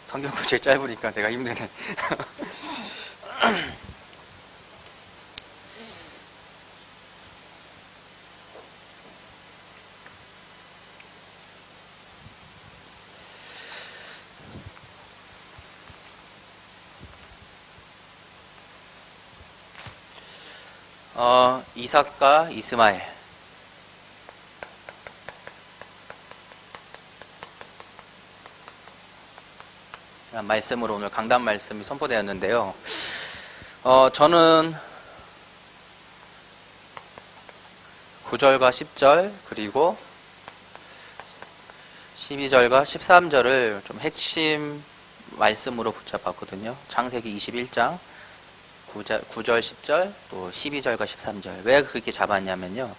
성경 구절 짧으니까 내가 힘드네. 이삭과 이스마엘. 말씀으로 오늘 강단 말씀이 선포되었는데요. 저는 9절과 10절 그리고 12절과 13절을 좀 핵심 말씀으로 붙잡았거든요. 창세기 21장 9절, 10절, 또 12절과 13절. 왜 그렇게 잡았냐면요.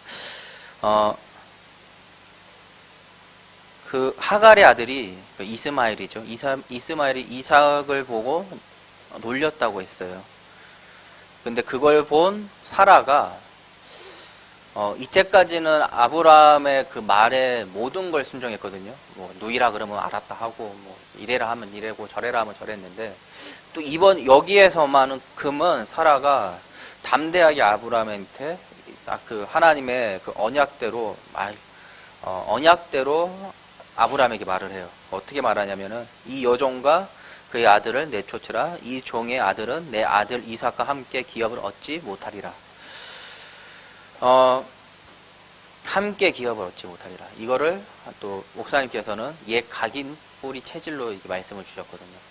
그 하갈의 아들이 이스마엘이죠. 이스마엘이 이삭을 보고 놀렸다고 했어요. 근데 그걸 본 사라가 이때까지는 아브라함의 그 말에 모든 걸 순종했거든요. 뭐 누이라 그러면 알았다 하고, 뭐 이래라 하면 이래고 저래라 하면 저랬는데, 또 이번 여기에서만큼은 사라가 담대하게 아브라함한테 그 하나님의 그 언약대로 언약대로 아브라함에게 말을 해요. 어떻게 말하냐면은 이 여종과 그의 아들을 내쫓으라. 이 종의 아들은 내 아들 이삭과 함께 기업을 얻지 못하리라. 함께 기업을 얻지 못하리라. 이거를 또 목사님께서는 옛 각인 뿌리 체질로 이렇게 말씀을 주셨거든요.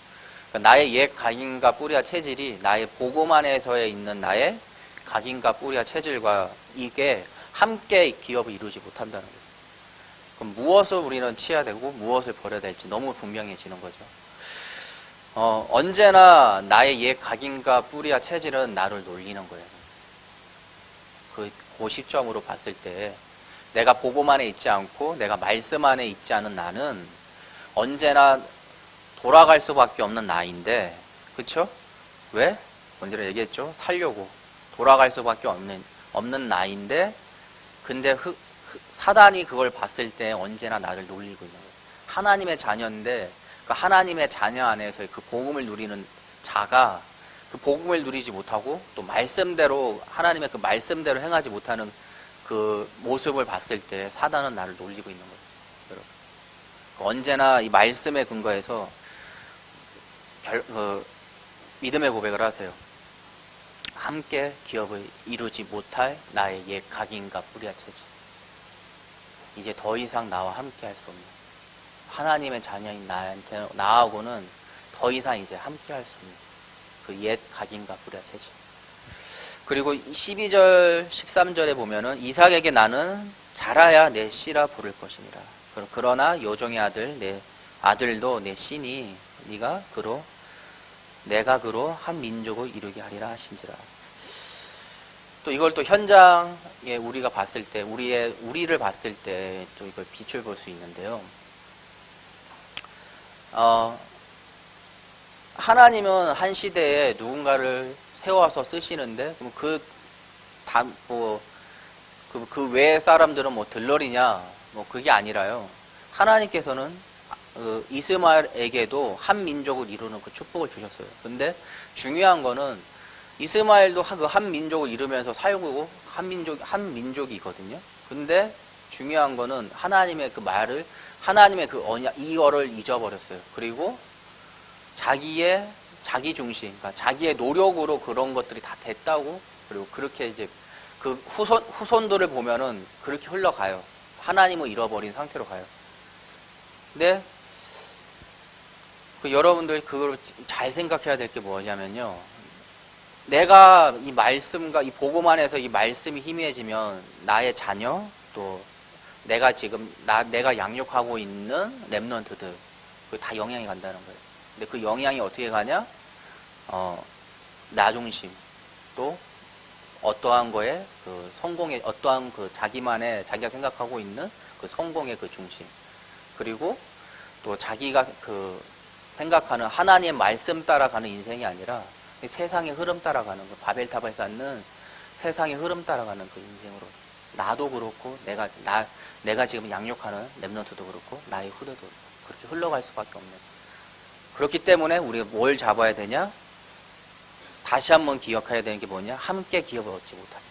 그러니까 나의 옛 각인과 뿌리와 체질이 나의 복음 안에서에 있는 나의 각인과 뿌리와 체질과 이게 함께 기업을 이루지 못한다는 거예요. 그럼 무엇을 우리는 취해야 되고 무엇을 버려야 될지 너무 분명해지는 거죠. 언제나 나의 옛 각인과 뿌리와 체질은 나를 놀리는 거예요. 그 시점으로 봤을 때 내가 복음 안에 있지 않고 내가 말씀 안에 있지 않은 나는 언제나 돌아갈 수밖에 없는 나인데, 그쵸? 왜? 먼저 얘기했죠. 살려고 돌아갈 수밖에 없는 나인데, 근데 사단이 그걸 봤을 때 언제나 나를 놀리고 있는 거예요. 하나님의 자녀인데 그 하나님의 자녀 안에서의 그 복음을 누리는 자가 그 복음을 누리지 못하고 또 말씀대로 하나님의 그 말씀대로 행하지 못하는 그 모습을 봤을 때 사단은 나를 놀리고 있는 거예요. 여러분. 언제나 이 말씀에 근거해서 믿음의 고백을 하세요. 함께 기업을 이루지 못할 나의 옛 각인과 뿌리와 체질. 이제 더 이상 나와 함께 할 수 없는 하나님의 자녀인 나하고는 더 이상 이제 함께 할 수 없는 그 옛 각인과 뿌리와 체질. 그리고 12절 13절에 보면은 이삭에게 나는 자라야 내 씨라 부를 것이니라. 그러나 여종의 아들 내 아들도 내 씨니 내가 그로 한 민족을 이루게 하리라 하신지라. 또 이걸 또 현장에 우리가 봤을 때 우리를 봤을 때 또 이걸 빛을 볼 수 있는데요. 하나님은 한 시대에 누군가를 세워서 쓰시는데 그럼 그 외의 사람들은 뭐 들러리냐 뭐 그게 아니라요. 하나님께서는 이스마엘에게도 한 민족을 이루는 그 축복을 주셨어요. 근데 중요한 거는 이스마엘도 그 한 민족을 이루면서 살고 한 민족이거든요. 근데 중요한 거는 하나님의 그 말을 하나님의 그 언약 이거를 잊어버렸어요. 그리고 자기 중심, 그러니까 자기의 노력으로 그런 것들이 다 됐다고, 그리고 그렇게 이제 그 후손들을 보면은 그렇게 흘러가요. 하나님을 잃어버린 상태로 가요. 근데 여러분들 그걸 잘 생각해야 될 게 뭐냐면요. 내가 이 말씀과 이 복음 안에서 이 말씀이 희미해지면 나의 자녀, 또 내가 지금 내가 양육하고 있는 렘넌트들 그 다 영향이 간다는 거예요. 근데 그 영향이 어떻게 가냐? 나 중심, 또 어떠한 거에 그 성공의 어떠한 그 자기가 생각하고 있는 그 성공의 그 중심, 그리고 또 자기가 그 생각하는 하나님의 말씀 따라가는 인생이 아니라 세상의 흐름 따라가는 거, 바벨탑을 쌓는 세상의 흐름 따라가는 그 인생으로 나도 그렇고 내가 지금 양육하는 렘넌트도 그렇고 나의 후대도 그렇게 흘러갈 수밖에 없는 그렇기 때문에 우리가 뭘 잡아야 되냐? 다시 한번 기억해야 되는 게 뭐냐? 함께 기업을 얻지 못합니다.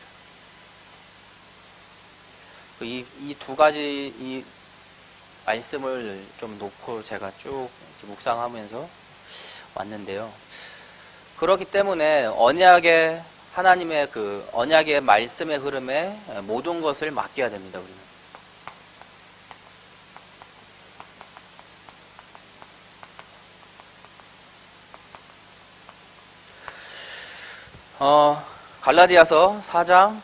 이 두 가지 이 말씀을 좀 놓고 제가 쭉 이렇게 묵상하면서 왔는데요. 그렇기 때문에 언약의 하나님의 그 언약의 말씀의 흐름에 모든 것을 맡겨야 됩니다. 우리는. 갈라디아서 4장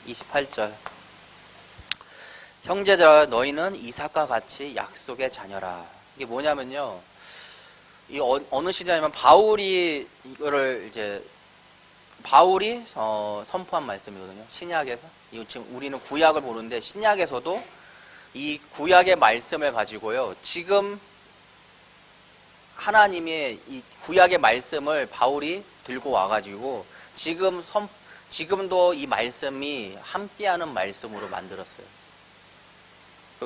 28절. 형제들아 너희는 이삭과 같이 약속의 자녀라. 이게 뭐냐면요. 이 어느 시대냐면 바울이 이거를 이제 바울이 선포한 말씀이거든요. 신약에서. 이거 지금 우리는 구약을 보는데 신약에서도 이 구약의 말씀을 가지고요. 지금 하나님의 이 구약의 말씀을 바울이 들고 와가지고 지금도 이 말씀이 함께하는 말씀으로 만들었어요.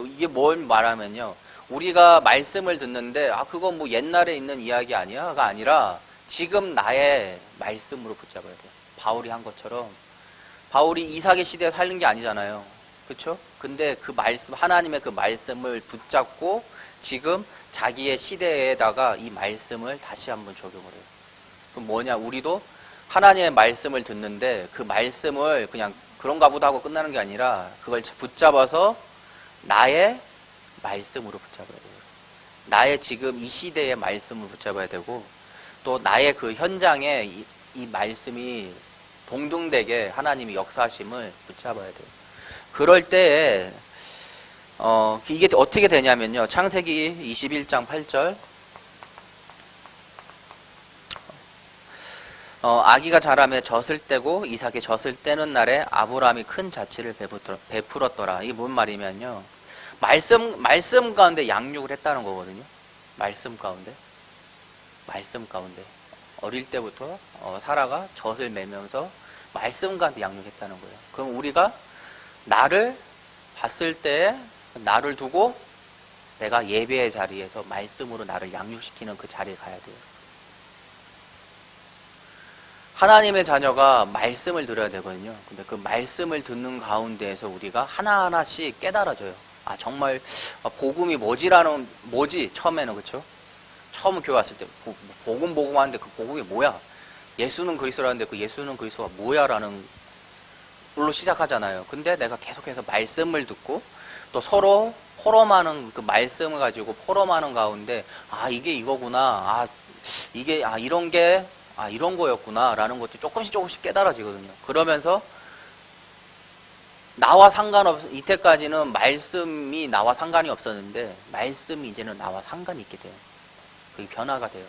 이게 뭘 말하면요. 우리가 말씀을 듣는데 그건 뭐 옛날에 있는 이야기 아니야가 아니라 지금 나의 말씀으로 붙잡아야 돼요. 바울이 한 것처럼 바울이 이삭의 시대에 살는 게 아니잖아요. 그렇죠? 근데 그 말씀 하나님의 그 말씀을 붙잡고 지금 자기의 시대에다가 이 말씀을 다시 한번 적용을 해요. 그럼 뭐냐? 우리도 하나님의 말씀을 듣는데 그 말씀을 그냥 그런가 보다 하고 끝나는 게 아니라 그걸 붙잡아서 나의 말씀으로 붙잡아야 돼요. 나의 지금 이 시대의 말씀을 붙잡아야 되고 또 나의 그 현장에 이 말씀이 동등되게 하나님이 역사하심을 붙잡아야 돼요. 그럴 때에 이게 어떻게 되냐면요. 창세기 21장 8절. 아기가 자라며 젖을 떼고 이삭이 젖을 떼는 날에 아브라함이 큰 자취를 베풀었더라. 이게 뭔 말이면요. 말씀 가운데 양육을 했다는 거거든요. 말씀 가운데. 어릴 때부터 사라가 젖을 매면서 말씀 가운데 양육했다는 거예요. 그럼 우리가 나를 봤을 때 나를 두고 내가 예배의 자리에서 말씀으로 나를 양육시키는 그 자리에 가야 돼요. 하나님의 자녀가 말씀을 들어야 되거든요. 근데 그 말씀을 듣는 가운데에서 우리가 하나하나씩 깨달아져요. 정말 복음이 뭐지? 처음에는 그렇죠? 처음 교회 왔을 때 복음 하는데 그 복음이 뭐야? 예수는 그리스도라는데 그 예수는 그리스도가 뭐야? 라는 걸로 시작하잖아요. 근데 내가 계속해서 말씀을 듣고 또 서로 포럼하는 그 말씀을 가지고 포럼하는 가운데 이게 이거구나. 이게 이런 게 이런 거였구나 라는 것도 조금씩 깨달아지거든요. 그러면서 나와 이때까지는 말씀이 나와 상관이 없었는데 말씀이 이제는 나와 상관이 있게 돼요. 그게 변화가 돼요.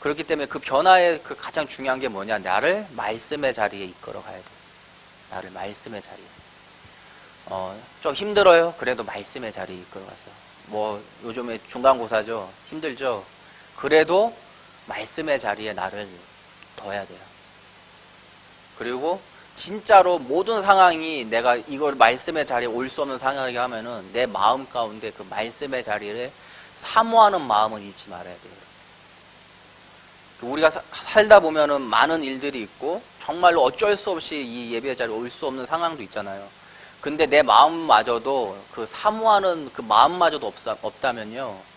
그렇기 때문에 그 변화의 그 가장 중요한 게 뭐냐? 나를 말씀의 자리에 이끌어 가야 돼요. 나를 말씀의 자리에. 좀 힘들어요. 그래도 말씀의 자리에 이끌어 가세요. 뭐 요즘에 중간고사죠. 힘들죠. 그래도 말씀의 자리에 나를 둬야 돼요. 그리고 진짜로 모든 상황이 내가 이걸 말씀의 자리에 올 수 없는 상황이게 하면은 내 마음 가운데 그 말씀의 자리를 사모하는 마음을 잃지 말아야 돼요. 우리가 살다 보면은 많은 일들이 있고 정말로 어쩔 수 없이 이 예배 자리에 올 수 없는 상황도 있잖아요. 근데 내 마음마저도 그 사모하는 그 마음마저도 없다면요.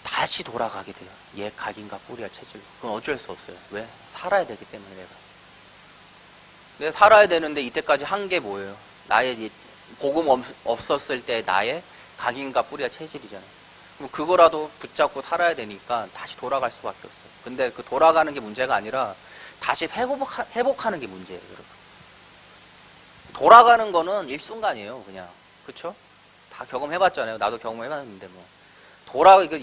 다시 돌아가게 돼요. 옛 각인과 뿌리와 체질로. 그건 어쩔 수 없어요. 왜? 살아야 되기 때문에 내가 살아야 되는데 이때까지 한 게 뭐예요? 나의 복음 없었을 때 나의 각인과 뿌리와 체질이잖아요. 그럼 그거라도 붙잡고 살아야 되니까 다시 돌아갈 수밖에 없어요. 근데 그 돌아가는 게 문제가 아니라 다시 회복하는 게 문제예요, 여러분. 돌아가는 거는 일순간이에요, 그냥. 그쵸? 다 경험해봤잖아요. 나도 경험해봤는데 뭐.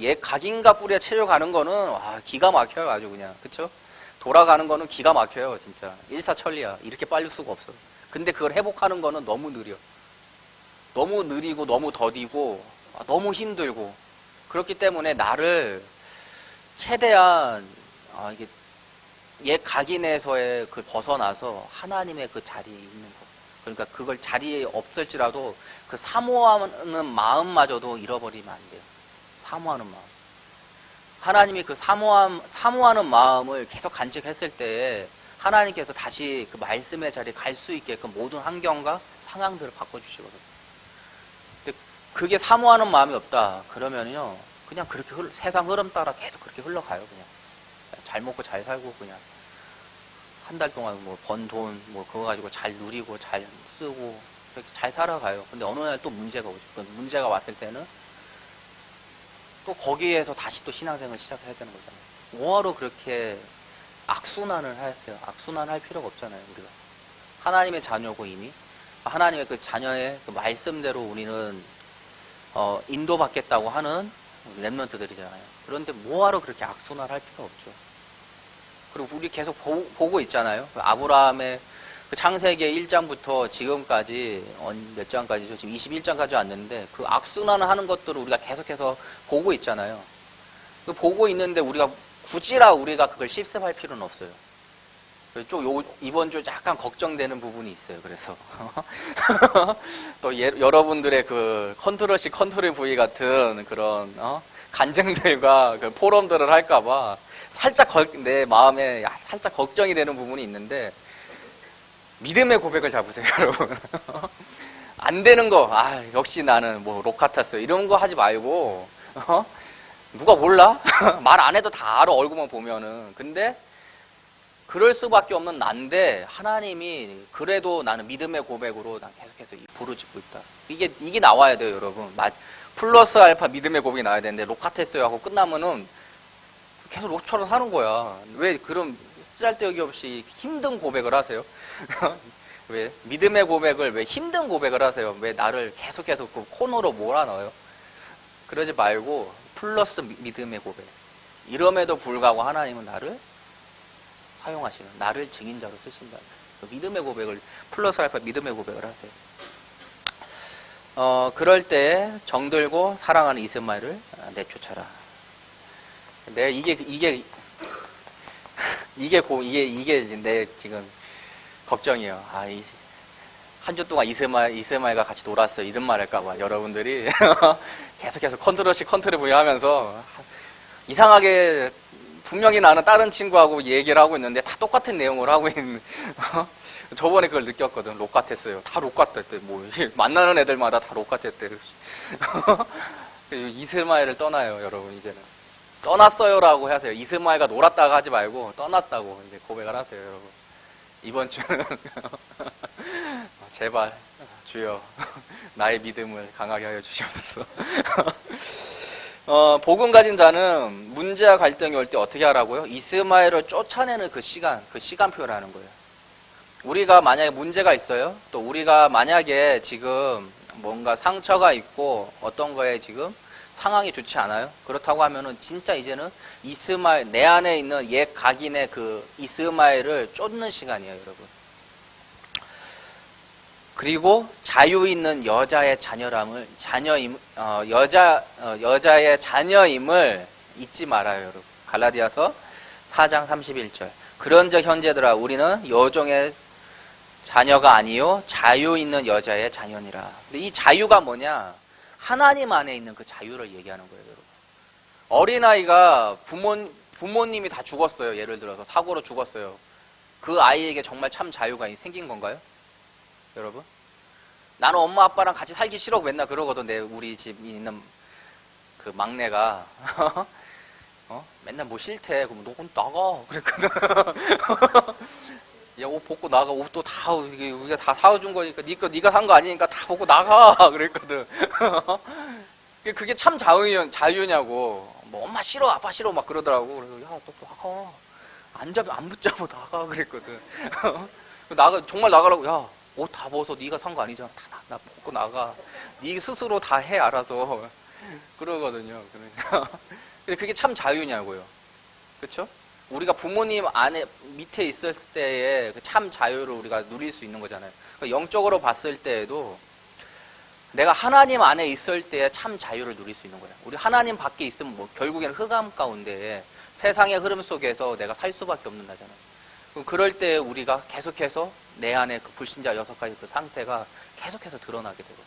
옛 각인과 뿌리에 채려가는 거는 기가 막혀요, 아주 그냥. 그쵸? 돌아가는 거는 기가 막혀요, 진짜. 일사천리야. 이렇게 빨리 수가 없어. 근데 그걸 회복하는 거는 너무 느려. 너무 느리고 너무 더디고 너무 힘들고. 그렇기 때문에 나를 최대한 옛 각인에서의 그 벗어나서 하나님의 그 자리에 있는 거. 그러니까 그걸 자리에 없을지라도 그 사모하는 마음마저도 잃어버리면 안 돼요. 사모하는 마음. 하나님이 그 사모하는 마음을 계속 간직했을 때에 하나님께서 다시 그 말씀의 자리에 갈 수 있게끔 모든 환경과 상황들을 바꿔주시거든요. 근데 그게 사모하는 마음이 없다 그러면요 그냥 그렇게 세상 흐름 따라 계속 그렇게 흘러가요. 그냥 잘 먹고 잘 살고 그냥 한 달 동안 뭐 번 돈 뭐 그거 가지고 잘 누리고 잘 쓰고 그렇게 잘 살아가요. 근데 어느 날 또 문제가 오죠. 그 문제가 왔을 때는 또 거기에서 다시 또 신앙생활을 시작해야 되는 거잖아요. 뭐하러 그렇게 악순환을 하세요? 악순환 할 필요가 없잖아요. 우리가 하나님의 자녀고 이미 하나님의 그 자녀의 그 말씀대로 우리는 인도받겠다고 하는 렘넌트들이잖아요. 그런데 뭐하러 그렇게 악순환을 할 필요가 없죠. 그리고 우리 계속 보고 있잖아요. 아브라함의 그 창세기 1장부터 지금까지 몇 장까지죠? 지금 21장까지 왔는데 그 악순환을 하는 것들을 우리가 계속해서 보고 있잖아요. 그 보고 있는데 우리가 우리가 그걸 실습할 필요는 없어요. 좀 이번 주 약간 걱정되는 부분이 있어요. 그래서 또 여러분들의 그 컨트롤 V 같은 그런 간증들과 그 포럼들을 할까봐 살짝 내 마음에 살짝 걱정이 되는 부분이 있는데 믿음의 고백을 잡으세요, 여러분. 안 되는 거, 역시 나는 뭐 록 같았어요. 이런 거 하지 말고, 누가 몰라? 말 안 해도 다 알아, 얼굴만 보면은. 근데, 그럴 수밖에 없는 난데, 하나님이, 그래도 나는 믿음의 고백으로 난 계속해서 부르짖고 있다. 이게 나와야 돼요, 여러분. 플러스 알파 믿음의 고백이 나와야 되는데, 록 같았어요 하고 끝나면은, 계속 록처럼 사는 거야. 왜 그런 쓸데기 없이 힘든 고백을 하세요? 왜 믿음의 고백을 왜 힘든 고백을 하세요? 왜 나를 계속해서 그 코너로 몰아넣어요? 그러지 말고 플러스 믿음의 고백. 이럼에도 불구하고 하나님은 나를 사용하시는, 나를 증인자로 쓰신다. 믿음의 고백을 플러스 알파 믿음의 고백을 하세요. 그럴 때 정들고 사랑하는 이스마엘을 내쫓아라. 이게 내 지금 걱정이에요. 한 주 동안 이스마엘과 같이 놀았어요. 이런 말 할까봐 여러분들이 계속해서 컨트롤 V 하면서 이상하게 분명히 나는 다른 친구하고 얘기를 하고 있는데 다 똑같은 내용을 하고 있는 저번에 그걸 느꼈거든. 록 같았어요. 다 록 같았대. 뭐 만나는 애들마다 다 록 같았대. 이스마엘을 떠나요, 여러분. 이제는 떠났어요라고 하세요. 이스마엘과 놀았다가 하지 말고 떠났다고 이제 고백을 하세요, 여러분. 이번 주는 제발 주여 나의 믿음을 강하게 하여 주시옵소서. 복음 가진 자는 문제와 갈등이 올 때 어떻게 하라고요? 이스마엘을 쫓아내는 그 시간표를 하는 거예요. 우리가 만약에 문제가 있어요. 또 우리가 만약에 지금 뭔가 상처가 있고 어떤 거에 지금 상황이 좋지 않아요. 그렇다고 하면은 진짜 이제는 이스마엘, 내 안에 있는 옛 각인의 그 이스마엘을 쫓는 시간이에요, 여러분. 그리고 자유 있는 여자의 여자의 자녀임을 잊지 말아요, 여러분. 갈라디아서 4장 31절. 그런즉 형제들아 우리는 여종의 자녀가 아니요 자유 있는 여자의 자녀니라. 근데 이 자유가 뭐냐? 하나님 안에 있는 그 자유를 얘기하는 거예요, 여러분. 어린아이가 부모님이 다 죽었어요. 예를 들어서 사고로 죽었어요. 그 아이에게 정말 참 자유가 생긴 건가요? 여러분? 나는 엄마 아빠랑 같이 살기 싫어 맨날 그러거든. 우리 집에 있는 그 막내가 맨날 뭐 싫대. 그럼 너 나가 그랬거든. 야, 옷 벗고 나가. 옷도 다 우리가 다 사준 거니까 네가 산 거 아니니까 다 벗고 나가 그랬거든. 그게 참 자유냐고. 뭐 엄마 싫어 아빠 싫어 막 그러더라고. 그래서 야, 너 나가. 안 붙잡고 나가 그랬거든. 정말 나가라고. 야, 옷 다 벗어. 네가 산 거 아니잖아. 나 벗고 나가. 네 스스로 다 해 알아서. 그러거든요. 그러니까. 근데 그게 참 자유냐고요. 그렇죠? 우리가 부모님 밑에 있을 때의 참 자유를 우리가 누릴 수 있는 거잖아요. 그러니까 영적으로 봤을 때에도 내가 하나님 안에 있을 때의 참 자유를 누릴 수 있는 거예요. 우리 하나님 밖에 있으면 뭐 결국에는 흑암 가운데 세상의 흐름 속에서 내가 살 수밖에 없는 나잖아요. 그럴 때 우리가 계속해서 내 안에 그 불신자 6가지 그 상태가 계속해서 드러나게 되고.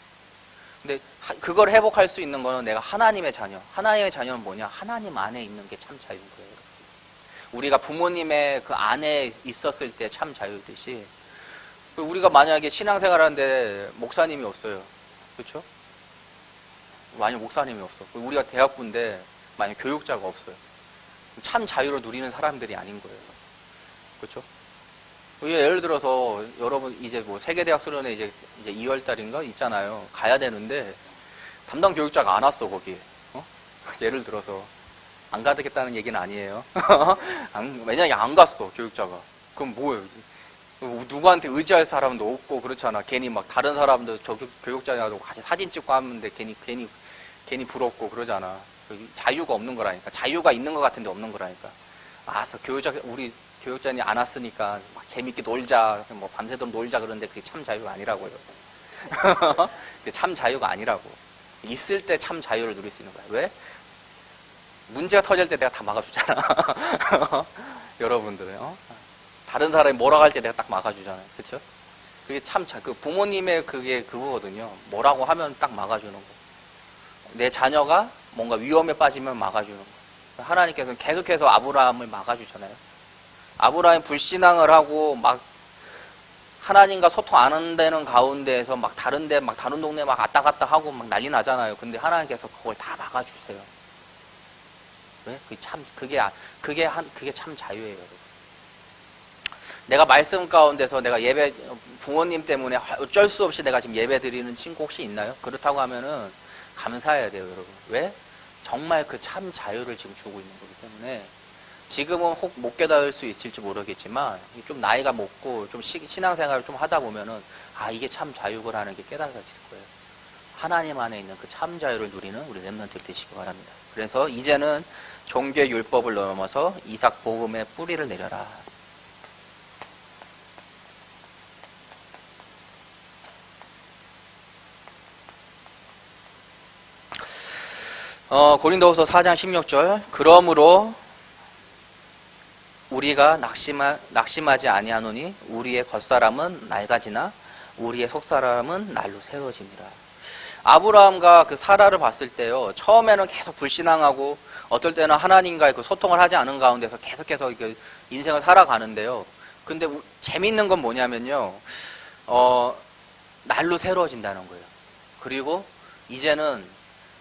근데 그걸 회복할 수 있는 거는 내가 하나님의 자녀. 하나님의 자녀는 뭐냐? 하나님 안에 있는 게 참 자유인 거예요. 우리가 부모님의 그 안에 있었을 때 참 자유듯이, 우리가 만약에 신앙생활 하는데 목사님이 없어요. 그렇죠? 만약 목사님이 없어. 우리가 대학부인데 만약 교육자가 없어요. 참 자유를 누리는 사람들이 아닌 거예요. 그렇죠? 예를 들어서 여러분 이제 뭐 세계대학 수련회 이제 2월 달인가 있잖아요. 가야 되는데 담당 교육자가 안 왔어 거기. 예를 들어서 안 가겠다는 얘기는 아니에요. 왜냐면 안 갔어 교육자가. 그럼 뭐예요? 누구한테 의지할 사람도 없고 그렇잖아. 괜히 막 다른 사람들 저 교육자냐고 같이 사진 찍고 하는데 괜히 부럽고 그러잖아. 자유가 없는 거라니까. 자유가 있는 것 같은데 없는 거라니까. 알았어. 우리 교육자님 안 왔으니까 막 재밌게 놀자, 뭐 밤새도록 놀자 그러는데 그게 참 자유가 아니라고요. 그게 참 자유가 아니라고. 있을 때 참 자유를 누릴 수 있는 거야. 왜? 문제가 터질 때 내가 다 막아주잖아. 여러분들, 다른 사람이 뭐라고 할 때 내가 딱 막아주잖아요. 그쵸? 그게 참, 그 부모님의 그게 그거거든요. 뭐라고 하면 딱 막아주는 거. 내 자녀가 뭔가 위험에 빠지면 막아주는 거. 하나님께서는 계속해서 아브라함을 막아주잖아요. 아브라함이 불신앙을 하고 막 하나님과 소통 안 한다는 가운데에서 막 다른 동네 막 왔다 갔다 하고 막 난리 나잖아요. 근데 하나님께서 그걸 다 막아주세요. 왜? 그게 참 자유예요. 내가 말씀 가운데서 내가 예배, 부모님 때문에 어쩔 수 없이 내가 지금 예배 드리는 친구 혹시 있나요? 그렇다고 하면은 감사해야 돼요, 여러분. 왜? 정말 그 참 자유를 지금 주고 있는 거기 때문에 지금은 혹 못 깨달을 수 있을지 모르겠지만 좀 나이가 먹고 좀 신앙생활을 좀 하다 보면은 이게 참 자유구라는 게 깨달아질 거예요. 하나님 안에 있는 그 참 자유를 누리는 우리 렘넌트들 되시기 바랍니다. 그래서 이제는 종교의 율법을 넘어서 이삭 복음의 뿌리를 내려라. 고린도후서 4장 16절. 그러므로 우리가 낙심하지 아니하노니 우리의 겉사람은 낡아지나 우리의 속사람은 날로 새로워지니라. 아브라함과 그 사라를 봤을 때요, 처음에는 계속 불신앙하고 어떨 때는 하나님과의 그 소통을 하지 않은 가운데서 계속해서 인생을 살아가는데요. 근데 재밌는 건 뭐냐면요, 날로 새로워진다는 거예요. 그리고 이제는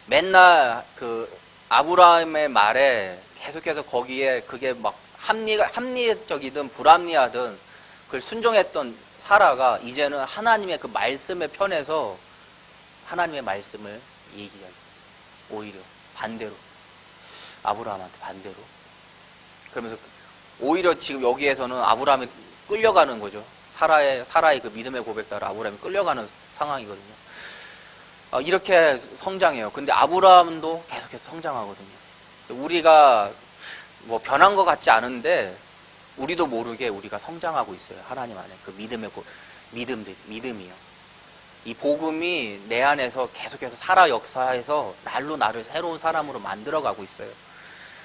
맨날 그 아브라함의 말에 계속해서 거기에 그게 막 합리적이든 불합리하든 그걸 순종했던 사라가 이제는 하나님의 그 말씀의 편에서 하나님의 말씀을 얘기해요. 오히려 반대로. 아브라함한테 반대로. 그러면서 오히려 지금 여기에서는 아브라함이 끌려가는 거죠. 사라의 그 믿음의 고백 따라 아브라함이 끌려가는 상황이거든요. 이렇게 성장해요. 근데 아브라함도 계속해서 성장하거든요. 우리가 뭐 변한 것 같지 않은데 우리도 모르게 우리가 성장하고 있어요. 하나님 안에 그 믿음이요. 이 복음이 내 안에서 계속해서 살아 역사해서 날로 나를 새로운 사람으로 만들어가고 있어요.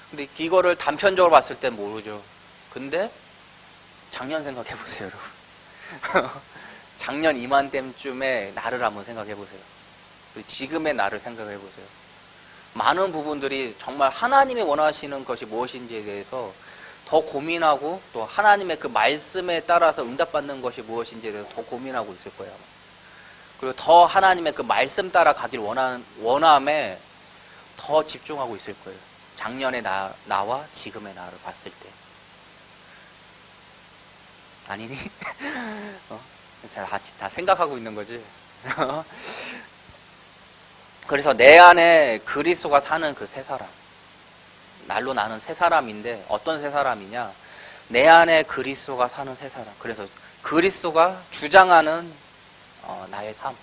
근데 이거를 단편적으로 봤을 땐 모르죠. 근데 작년 생각해 보세요, 여러분. 작년 이맘때쯤에 나를 한번 생각해 보세요. 지금의 나를 생각해 보세요. 많은 부분들이 정말 하나님이 원하시는 것이 무엇인지에 대해서 더 고민하고 또 하나님의 그 말씀에 따라서 응답받는 것이 무엇인지에 대해서 더 고민하고 있을 거예요. 그리고 더 하나님의 그 말씀 따라 가길 원함에 더 집중하고 있을 거예요. 작년의 나와 지금의 나를 봤을 때. 아니니? 다 생각하고 있는 거지. 그래서 내 안에 그리스도가 사는 그 새 사람, 날로 나는 새 사람인데 어떤 새 사람이냐? 내 안에 그리스도가 사는 새 사람. 그래서 그리스도가 주장하는 나의 삶.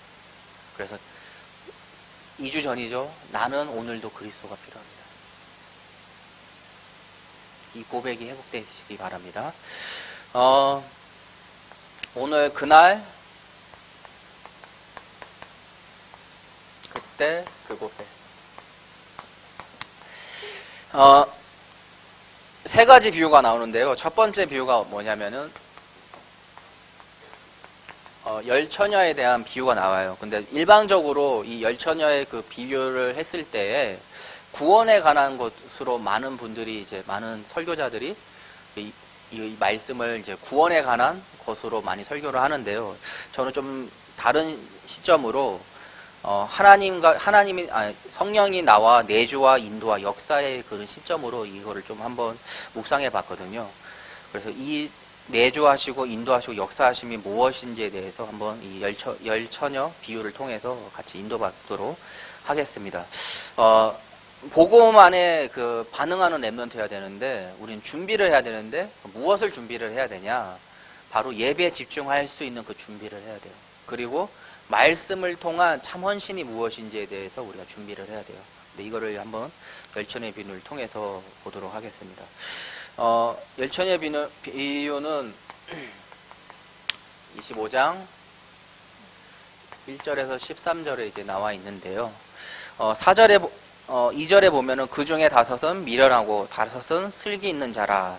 그래서 2주 전이죠. 나는 오늘도 그리스도가 필요합니다. 이 고백이 회복되시기 바랍니다. 오늘 그날 그때 그곳에 세 가지 비유가 나오는데요. 첫 번째 비유가 뭐냐면은 열처녀에 대한 비유가 나와요. 근데 일반적으로 이 열처녀의 그 비유를 했을 때에 구원에 관한 것으로 많은 분들이 이제 많은 설교자들이 이 말씀을 이제 구원에 관한 것으로 많이 설교를 하는데요. 저는 좀 다른 시점으로 성령이 나와 내주와 인도와 역사의 그런 시점으로 이거를 좀 한번 묵상해 봤거든요. 그래서 이 내주하시고 인도하시고 역사하심이 무엇인지에 대해서 한번 이 열처녀 비유를 통해서 같이 인도받도록 하겠습니다. 복음 안에 그 반응하는 랩런트여야 되는데, 우린 준비를 해야 되는데, 무엇을 준비를 해야 되냐? 바로 예배에 집중할 수 있는 그 준비를 해야 돼요. 그리고 말씀을 통한 참 헌신이 무엇인지에 대해서 우리가 준비를 해야 돼요. 근데 이거를 한번 열처녀의 비유를 통해서 보도록 하겠습니다. 열처녀의 비유는 25장 1절에서 13절에 이제 나와 있는데요. 2절에 보면은 그 중에 5은 미련하고 5은 슬기 있는 자라.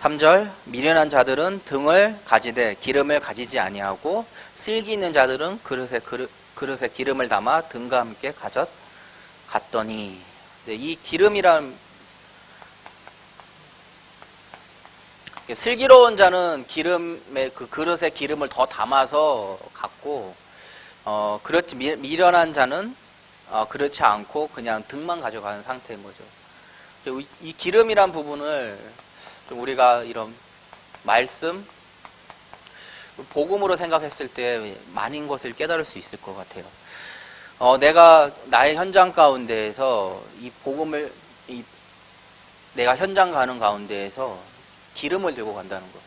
3절 미련한 자들은 등을 가지되 기름을 가지지 아니하고 슬기 있는 자들은 그릇에 기름을 담아 등과 함께 갔더니. 네, 이 기름이란 슬기로운 자는 기름에 그 그릇에 기름을 더 담아서 갖고 그렇지 미련한 자는 그렇지 않고 그냥 등만 가져가는 상태인 거죠. 이 기름이란 부분을 좀 우리가 이런 말씀 복음으로 생각했을 때 많은 것을 깨달을 수 있을 것 같아요. 내가 나의 현장 가운데에서 이 복음을 내가 현장 가는 가운데에서 기름을 들고 간다는 거.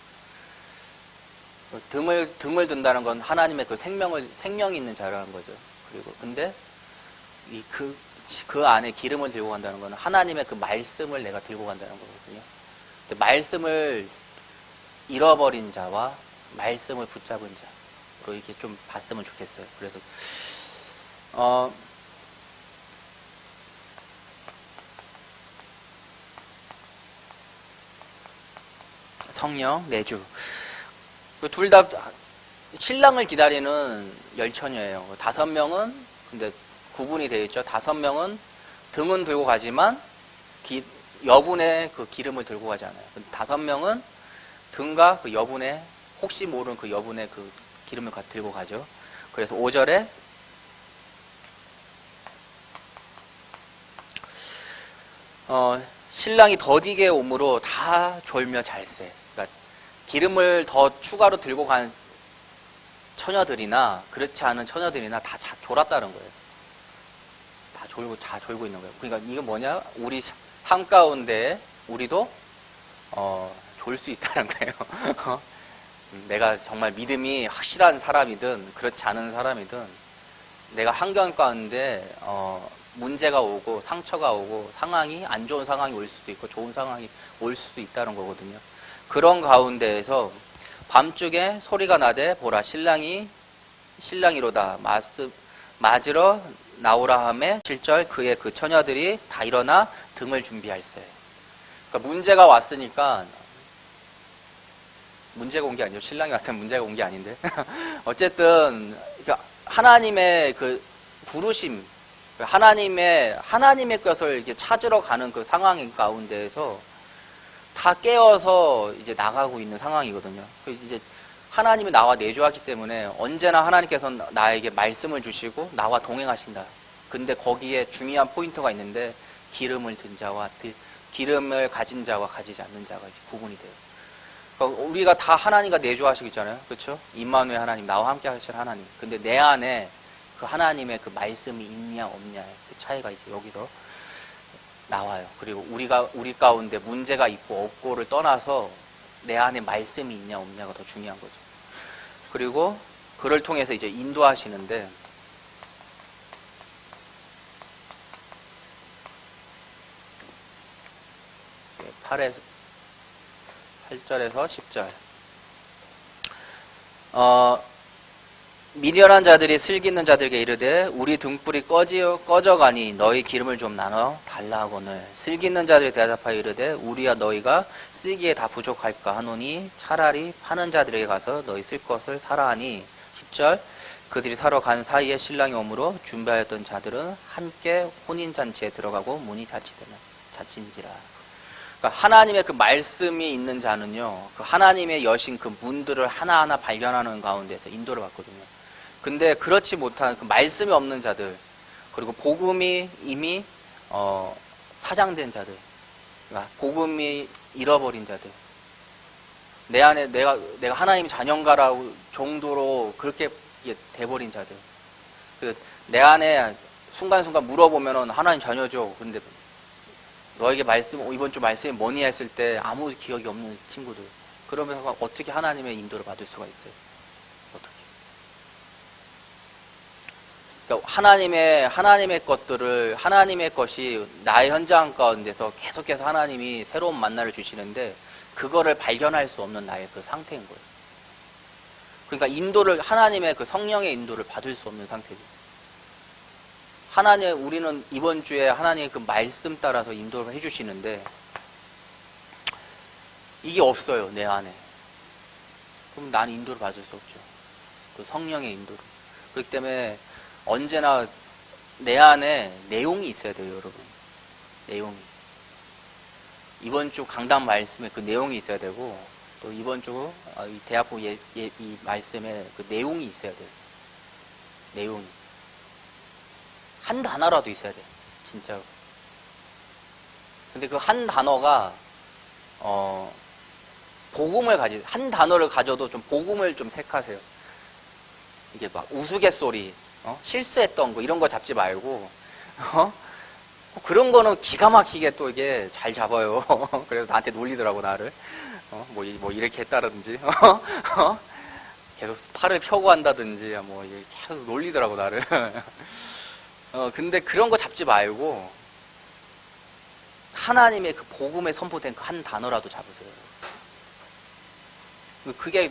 등을 든다는 건 하나님의 그 생명이 있는 자라는 거죠. 그리고 근데 그 안에 기름을 들고 간다는 건 하나님의 그 말씀을 내가 들고 간다는 거거든요. 근데 말씀을 잃어버린 자와 말씀을 붙잡은 자로 이렇게 좀 봤으면 좋겠어요. 그래서 성령, 내주. 둘 다 신랑을 기다리는 열처녀예요. 5명은 근데 구분이 되어 있죠. 5명은 등은 들고 가지만 여분의 그 기름을 들고 가지 않아요. 5명은 등과 그 여분의 혹시 모르는 그 여분의 그 기름을 들고 가죠. 그래서 5절에 신랑이 더디게 오므로 다 졸며 잘세. 그러니까 기름을 더 추가로 들고 간 처녀들이나 그렇지 않은 처녀들이나 다 졸았다는 거예요. 다 졸고 있는 거예요. 그러니까 이게 뭐냐? 우리 삶 가운데 우리도 졸 수 있다는 거예요. 내가 정말 믿음이 확실한 사람이든 그렇지 않은 사람이든 내가 환경 가운데 문제가 오고 상처가 오고 상황이 안 좋은 상황이 올 수도 있고 좋은 상황이 올 수도 있다는 거거든요. 그런 가운데에서 밤중에 소리가 나되 보라 신랑이로다 맞으러 나오라 하매 7절 그의 그 처녀들이 다 일어나 등을 준비할세. 그러니까 문제가 왔으니까 문제가 온 게 아니죠. 신랑이 왔으면 문제가 온 게 아닌데 어쨌든 하나님의 그 부르심 하나님의 것을 이렇게 찾으러 가는 그 상황 가운데에서 다 깨어서 이제 나가고 있는 상황이거든요. 이제 하나님이 나와 내주하기 때문에 언제나 하나님께서 나에게 말씀을 주시고 나와 동행하신다. 근데 거기에 중요한 포인트가 있는데 기름을 든 자와 기름을 가진 자와 가지지 않는 자가 이제 구분이 돼요. 그러니까 우리가 다 하나님과 내주하시고 있잖아요. 그렇죠? 임마누엘 하나님, 나와 함께 하실 하나님. 근데 내 안에 그 하나님의 그 말씀이 있냐 없냐의 그 차이가 이제 여기서 나와요. 그리고 우리 가운데 문제가 있고 없고를 떠나서 내 안에 말씀이 있냐 없냐가 더 중요한 거죠. 그리고 그를 통해서 이제 인도하시는데 8절에서 10절 미련한 자들이 슬기는 자들에게 이르되 우리 등불이 꺼져가니 너희 기름을 좀 나눠 달라 하거늘 슬기는 자들이 대답하여 이르되 우리와 너희가 쓰기에 다 부족할까 하노니 차라리 파는 자들에게 가서 너희 쓸 것을 사라 하니 10절 그들이 사러 간 사이에 신랑이 오므로 준비하였던 자들은 함께 혼인잔치에 들어가고 문이 닫힌지라. 그러니까 하나님의 그 말씀이 있는 자는요, 그 하나님의 여신 그 문들을 하나하나 발견하는 가운데서 인도를 받거든요. 근데 그렇지 못한 그 말씀이 없는 자들, 그리고 복음이 이미 사장된 자들, 그러니까 복음이 잃어버린 자들, 내 안에 내가 하나님의 자녀인가라고 정도로 그렇게 돼버린 자들, 내 안에 순간순간 물어보면은 하나님 자녀죠. 근데 너에게 이번 주 말씀이 뭐니 했을 때 아무 기억이 없는 친구들, 그러면서 어떻게 하나님의 인도를 받을 수가 있어요? 어떻게? 그러니까 하나님의 것들을, 하나님의 것이 나의 현장 가운데서 계속해서 하나님이 새로운 만나를 주시는데 그거를 발견할 수 없는 나의 그 상태인 거예요. 그러니까 하나님의 그 성령의 인도를 받을 수 없는 상태죠. 우리는 이번 주에 하나님의 그 말씀 따라서 인도를 해주시는데 이게 없어요, 내 안에. 그럼 난 인도를 받을 수 없죠. 그 성령의 인도를. 그렇기 때문에 언제나 내 안에 내용이 있어야 돼요, 여러분. 내용이. 이번 주 강단 말씀에 그 내용이 있어야 되고, 또 이번 주 이 대학부 이 말씀에 그 내용이 있어야 돼요. 내용이. 한 단어라도 있어야 돼, 진짜로. 근데 그 한 단어가 한 단어를 가져도 좀 복음을 좀 색하세요. 이게 막 우스갯소리, 실수했던 거 이런 거 잡지 말고, 그런 거는 기가 막히게 또 이게 잘 잡아요. 그래서 나한테 놀리더라고, 나를. 뭐 이렇게 했다든지, 계속 팔을 펴고 한다든지, 계속 놀리더라고, 나를. 근데 그런 거 잡지 말고 하나님의 그 복음에 선포된 그 한 단어라도 잡으세요. 그게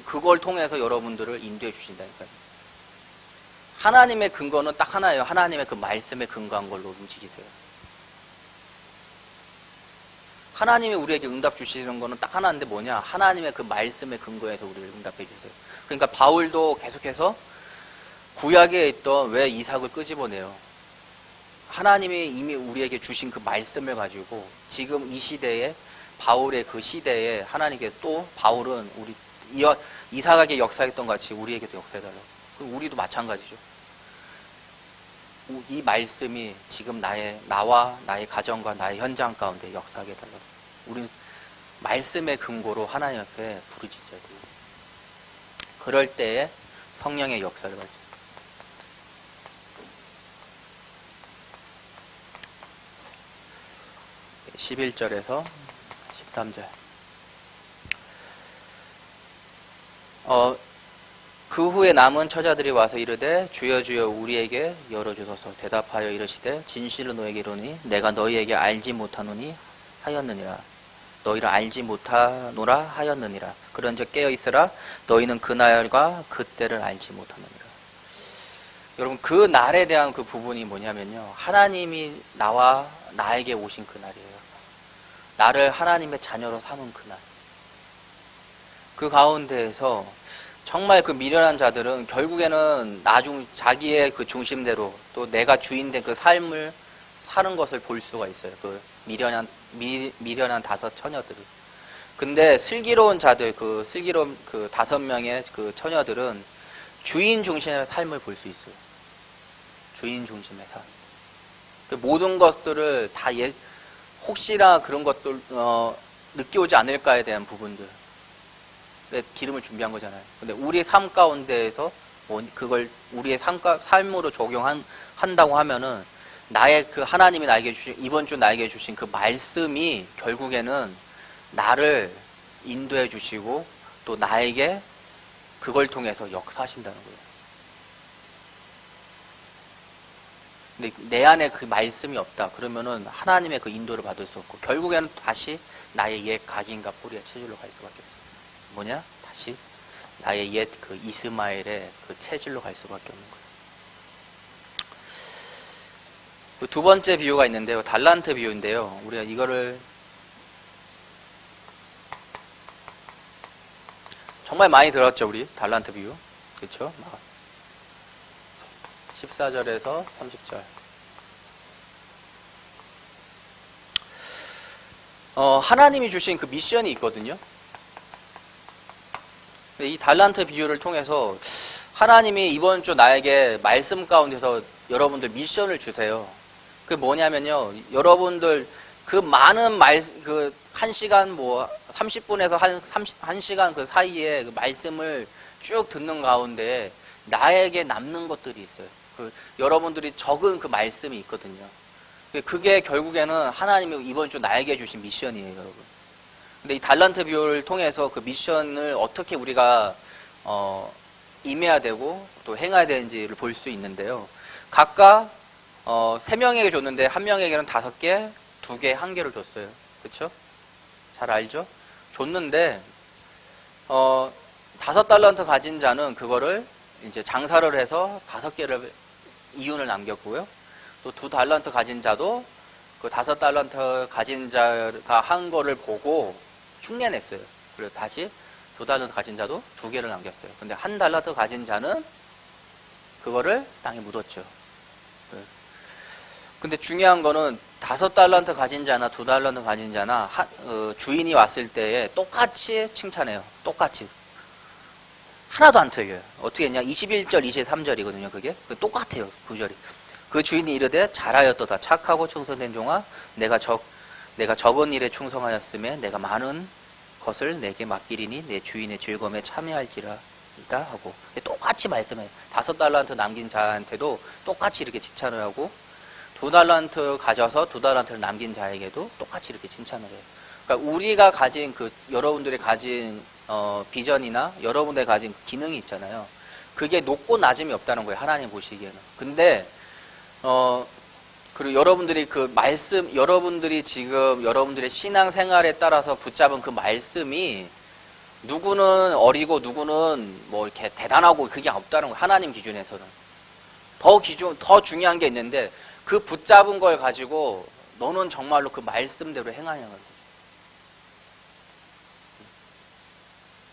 그걸 통해서 여러분들을 인도해 주신다니까요. 하나님의 근거는 딱 하나예요. 하나님의 그 말씀에 근거한 걸로 움직이세요. 하나님이 우리에게 응답 주시는 거는 딱 하나인데 뭐냐? 하나님의 그 말씀에 근거해서 우리를 응답해 주세요. 그러니까 바울도 계속해서 구약에 있던 왜 이삭을 끄집어내요? 하나님이 이미 우리에게 주신 그 말씀을 가지고 지금 이 시대에, 바울의 그 시대에 하나님께 또 바울은 이삭에게 역사했던 같이 우리에게도 역사해달라고. 우리도 마찬가지죠. 이 말씀이 지금 나와 나의 가정과 나의 현장 가운데 역사하게 해달라고. 우리는 말씀의 근거로 하나님 앞에 부르짖어야 돼요. 그럴 때에 성령의 역사를 가지고. 11절에서 13절. 그 후에 남은 처자들이 와서 이르되 주여 주여 우리에게 열어주소서. 대답하여 이르시되 진실로 너에게 이르노니 내가 너희에게 알지 못하노니 하였느니라. 너희를 알지 못하노라 하였느니라. 그런즉 깨어 있으라. 너희는 그날과 그때를 알지 못하느니라. 여러분, 그 날에 대한 그 부분이 뭐냐면요, 하나님이 나에게 오신 그날이에요. 나를 하나님의 자녀로 삼은 그날. 그 가운데에서 정말 그 미련한 자들은 결국에는 자기의 그 중심대로 또 내가 주인된 그 삶을 사는 것을 볼 수가 있어요. 그 미련한 다섯 처녀들을. 근데 슬기로운 자들, 슬기로운 그 5명의 그 처녀들은 주인 중심의 삶을 볼 수 있어요. 주인 중심의 삶. 그 모든 것들을 다 혹시나 그런 것들 늦게 오지 않을까에 대한 부분들. 기름을 준비한 거잖아요. 근데 우리의 삶 가운데에서 그걸 우리의 삶으로 적용한다고 하면은 그 하나님이 나에게 주신, 이번 주 나에게 주신 그 말씀이 결국에는 나를 인도해 주시고 또 나에게 그걸 통해서 역사하신다는 거예요. 근데 내 안에 그 말씀이 없다. 그러면은 하나님의 그 인도를 받을 수 없고 결국에는 다시 나의 옛 각인과 뿌리의 체질로 갈 수밖에 없어요. 뭐냐? 다시 나의 옛 그 이스마엘의 그 체질로 갈 수밖에 없는 거예요. 그 두 번째 비유가 있는데요. 달란트 비유인데요. 우리가 이거를 정말 많이 들었죠, 우리 달란트 비유. 그렇죠? 14절에서 30절. 하나님이 주신 그 미션이 있거든요. 이 달란트 비유를 통해서 하나님이 이번 주 나에게 말씀 가운데서 여러분들 미션을 주세요. 그게 뭐냐면요. 여러분들 그 많은 그 1시간 30분에서 한 1시간 그 사이에 그 말씀을 쭉 듣는 가운데 나에게 남는 것들이 있어요. 여러분들이 적은 그 말씀이 있거든요. 그게 결국에는 하나님이 이번 주 나에게 주신 미션이에요, 여러분. 근데 이 달란트 비유를 통해서 그 미션을 어떻게 우리가 임해야 되고 또 행해야 되는지를 볼 수 있는데요. 각각 3명에게 줬는데 한 명에게는 5개, 2개, 1개를 줬어요. 그렇죠? 잘 알죠? 줬는데 5달란트 가진 자는 그거를 이제 장사를 해서 5개를 이윤을 남겼고요. 또 2달란트 가진 자도 그 5달란트 가진 자가 한 거를 보고 흉내냈어요. 그래서 다시 2달란트 가진 자도 2개를 남겼어요. 근데 1달란트 가진 자는 그거를 땅에 묻었죠. 근데 중요한 거는 5달란트 가진 자나 2달란트 가진 자나 주인이 왔을 때에 똑같이 칭찬해요. 똑같이. 하나도 안 틀려요. 어떻게 했냐? 21절, 23절이거든요. 그게 똑같아요. 구절이. 그 주인이 이르되 잘하였도다. 착하고 충성된 종아, 내가 적은 일에 충성하였으며 내가 많은 것을 내게 맡기리니 내 주인의 즐거움에 참여할지라 하고 똑같이 말씀해요. 5달란트 남긴 자한테도 똑같이 이렇게 칭찬을 하고 2달란트 가져서 2달란트를 남긴 자에게도 똑같이 이렇게 칭찬을 해요. 그러니까 우리가 가진 여러분들이 가진 비전이나 여러분들이 가진 기능이 있잖아요. 그게 높고 낮음이 없다는 거예요. 하나님 보시기에는. 근데 그리고 여러분들이 그 말씀, 여러분들이 지금 여러분들의 신앙생활에 따라서 붙잡은 그 말씀이 누구는 어리고 누구는 뭐 이렇게 대단하고 그게 없다는 거예요. 하나님 기준에서는. 더 중요한 게 있는데 그 붙잡은 걸 가지고 너는 정말로 그 말씀대로 행하냐는 거죠.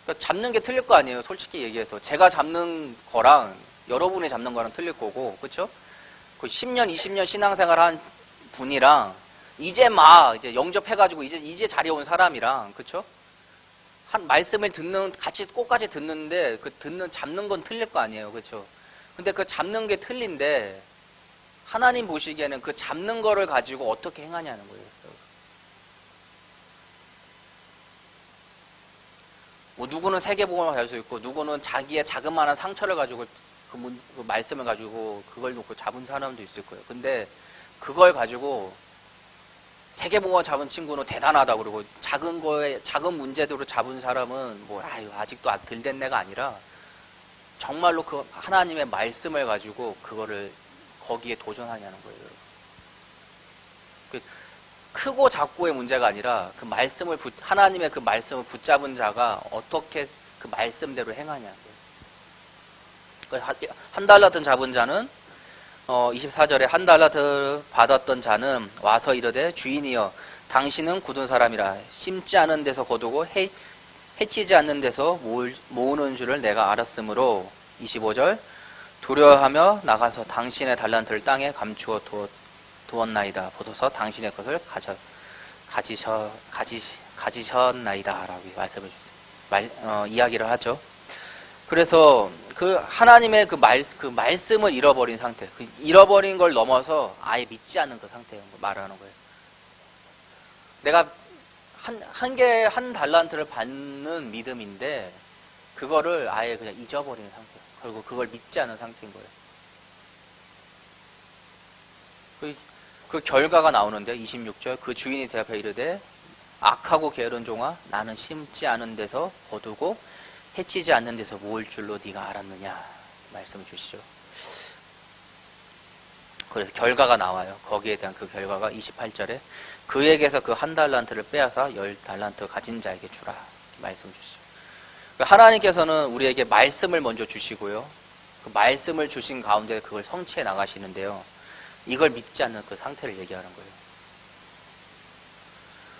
그러니까 잡는 게 틀릴 거 아니에요. 솔직히 얘기해서. 제가 잡는 거랑 여러분이 잡는 거랑 틀릴 거고, 그렇죠? 그 10년, 20년 신앙생활 한 분이랑 이제 영접해가지고 이제 자리에 온 사람이랑, 그렇죠? 한 말씀을 꽃까지 듣는데 잡는 건 틀릴 거 아니에요, 그렇죠? 근데 그 잡는 게 틀린데 하나님 보시기에는 그 잡는 거를 가지고 어떻게 행하냐는 거예요. 뭐 누구는 세계복음을 가질 수 있고 누구는 자기의 자그마한 상처를 가지고 그 말씀을 가지고 그걸 놓고 잡은 사람도 있을 거예요. 근데 그걸 가지고 세계복음을 잡은 친구는 대단하다 그러고 작은 문제대로 잡은 사람은 아직도 덜 된 내가 아니라 정말로 그 하나님의 말씀을 가지고 그거를 거기에 도전하냐는 거예요. 크고 작고의 문제가 아니라 하나님의 그 말씀을 붙잡은 자가 어떻게 그 말씀대로 행하냐는 거예요. 1달란트 잡은 자는 24절에 1달란트 받았던 자는 와서 이르되 주인이여 당신은 굳은 사람이라 심지 않은 데서 거두고 해치지 않는 데서 모으는 줄을 내가 알았으므로 25절 두려워하며 나가서 당신의 달란트를 땅에 감추어 두었나이다. 보소서 당신의 것을 가지셨나이다 라고 말씀을 이야기를 하죠. 그래서 그 하나님의 그 말씀을 잃어버린 상태, 잃어버린 걸 넘어서 아예 믿지 않는 그 상태에 말하는 거예요. 내가 한 달란트를 받는 믿음인데 그거를 아예 그냥 잊어버리는 상태예요. 그리고 그걸 믿지 않는 상태인 거예요. 그 결과가 나오는데 26절 그 주인이 대답해 이르되 악하고 게으른 종아 나는 심지 않은 데서 거두고 해치지 않는 데서 모을 줄로 네가 알았느냐 말씀을 주시죠. 그래서 결과가 나와요. 거기에 대한 그 결과가 28절에 그에게서 그 1달란트를 빼앗아 10달란트 가진 자에게 주라 말씀 주시죠. 하나님께서는 우리에게 말씀을 먼저 주시고요. 그 말씀을 주신 가운데 그걸 성취해 나가시는데요. 이걸 믿지 않는 그 상태를 얘기하는 거예요.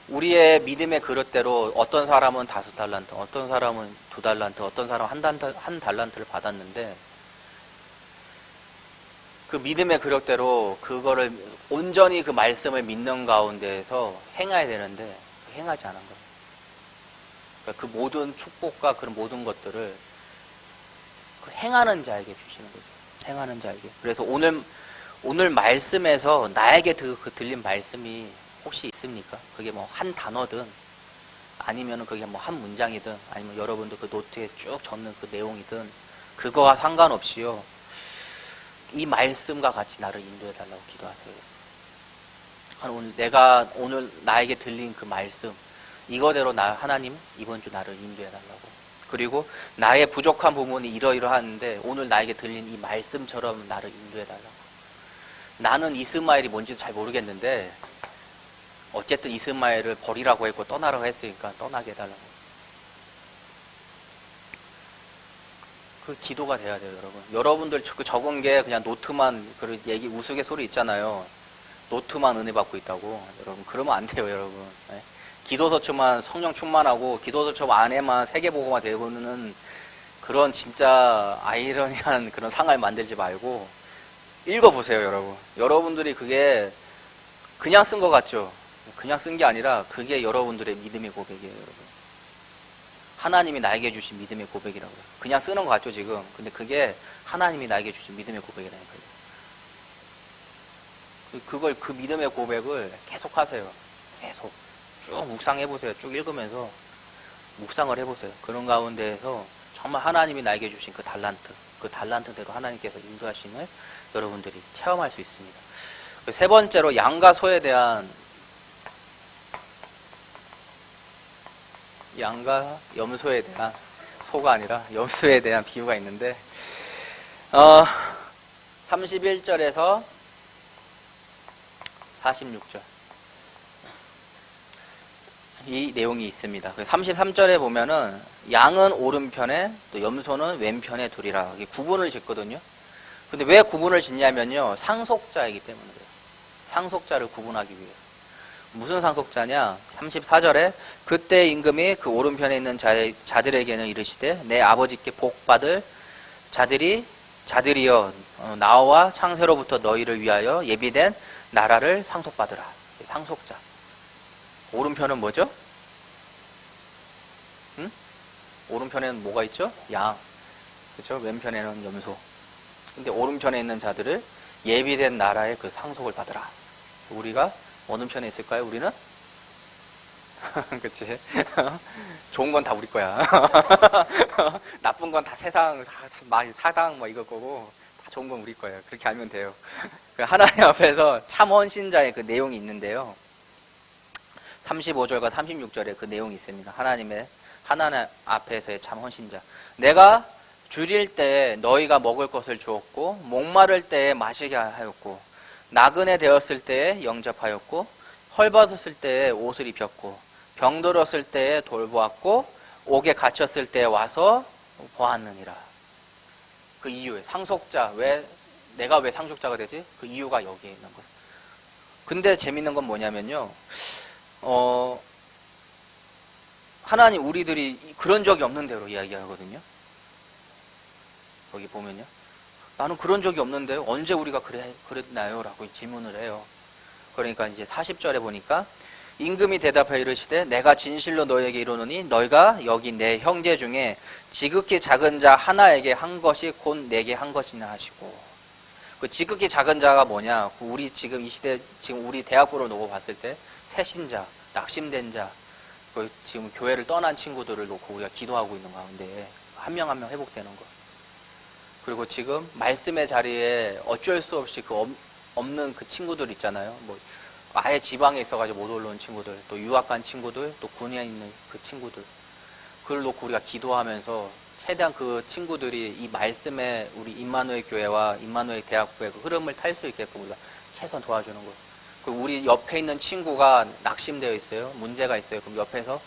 우리의 믿음의 그릇대로 어떤 사람은 5달란트, 어떤 사람은 2달란트, 어떤 사람은 한 달란트를 받았는데 그 믿음의 그릇대로 그거를 온전히 그 말씀을 믿는 가운데에서 행해야 되는데 행하지 않은 거예요. 그러니까 그 모든 축복과 그런 모든 것들을 그 행하는 자에게 주시는 거죠. 행하는 자에게. 그래서 오늘 말씀에서 나에게 들린 말씀이 혹시 있습니까? 그게 뭐 한 단어든 아니면 그게 뭐 한 문장이든 아니면 여러분도 그 노트에 쭉 적는 그 내용이든 그거와 상관없이요. 이 말씀과 같이 나를 인도해 달라고 기도하세요. 오늘 나에게 들린 그 말씀 이거대로 하나님 이번 주 나를 인도해 달라고. 그리고 나의 부족한 부분이 이러이러하는데 오늘 나에게 들린 이 말씀처럼 나를 인도해 달라고. 나는 이스마엘이 뭔지도 잘 모르겠는데 어쨌든 이스마엘을 버리라고 했고 떠나라고 했으니까 떠나게 해달라고. 그 기도가 돼야 돼요, 여러분. 여러분들 그 적은 게 그냥 노트만, 그 얘기 우스갯소리 있잖아요. 노트만 은혜 받고 있다고. 여러분, 그러면 안 돼요, 여러분. 네? 기도서초만 성령 충만하고 기도서초 안에만 세계보고만 되고는 그런 진짜 아이러니한 그런 상황을 만들지 말고 읽어보세요, 여러분. 여러분들이 그게 그냥 쓴 것 같죠? 그냥 쓴 게 아니라 그게 여러분들의 믿음의 고백이에요, 여러분. 하나님이 나에게 주신 믿음의 고백이라고요. 그냥 쓰는 것 같죠, 지금? 근데 그게 하나님이 나에게 주신 믿음의 고백이라니까요. 그 믿음의 고백을 계속 하세요. 계속. 쭉 묵상해보세요. 쭉 읽으면서 묵상을 해보세요. 그런 가운데에서 정말 하나님이 나에게 주신 그 달란트대로 하나님께서 인도하심을 여러분들이 체험할 수 있습니다. 세 번째로 양과 소에 대한 양과 염소에 대한 소가 아니라 염소에 대한 비유가 있는데 31절에서 46절 이 내용이 있습니다. 33절에 보면은 양은 오른편에 또 염소는 왼편에 두리라 이게 구분을 짓거든요. 근데 왜 구분을 짓냐면요, 상속자이기 때문에 그래요. 상속자를 구분하기 위해서. 무슨 상속자냐? 34절에 그때 임금이 그 오른편에 있는 자들에게는 이르시되 내 아버지께 복받을 자들이여 나와 창세로부터 너희를 위하여 예비된 나라를 상속받으라. 상속자. 오른편은 뭐죠? 응? 오른편에는 뭐가 있죠? 양. 그렇죠? 왼편에는 염소. 근데 오른편에 있는 자들을 예비된 나라의 그 상속을 받으라. 우리가 어느 편에 있을까요? 우리는? 그치? 좋은 건 다 우리 거야. 나쁜 건 다 세상, 사당 뭐 이거 거고, 다 좋은 건 우리 거예요. 그렇게 알면 돼요. 하나님 앞에서 참 헌신자의 그 내용이 있는데요. 35절과 36절에 그 내용이 있습니다. 하나님 앞에서의 참 헌신자. 내가 줄일 때 너희가 먹을 것을 주었고, 목마를 때에 마시게 하였고, 나그네 되었을 때에 영접하였고, 헐벗었을 때에 옷을 입혔고, 병들었을 때에 돌보았고, 옥에 갇혔을 때에 와서 보았느니라. 그 이유에 상속자, 내가 왜 상속자가 되지? 그 이유가 여기에 있는 거예요. 근데 재밌는 건 뭐냐면요, 하나님 우리들이 그런 적이 없는 대로 이야기하거든요. 거기 보면요. 나는 그런 적이 없는데요. 언제 우리가 그랬나요? 라고 질문을 해요. 그러니까 이제 40절에 보니까 임금이 대답하여 이르시되 내가 진실로 너희에게 이르노니 너희가 여기 내 형제 중에 지극히 작은 자 하나에게 한 것이 곧 내게 한 것이나 하시고, 그 지극히 작은 자가 뭐냐? 우리 지금 이 시대 지금 우리 대학부를 놓고 봤을 때 새신자, 낙심된 자, 지금 교회를 떠난 친구들을 놓고 우리가 기도하고 있는 가운데 한 명 한 명 회복되는 것. 그리고 지금 말씀의 자리에 어쩔 수 없이 없는 그 친구들 있잖아요. 뭐 아예 지방에 있어가지고 못 올라온 친구들, 또 유학 간 친구들, 또 군에 있는 그 친구들. 그걸 놓고 우리가 기도하면서 최대한 그 친구들이 이 말씀에 우리 임마누엘 교회와 임마누엘 대학부의 그 흐름을 탈 수 있게끔 우리가 최선 도와주는 거예요. 우리 옆에 있는 친구가 낙심되어 있어요. 문제가 있어요. 그럼 옆에서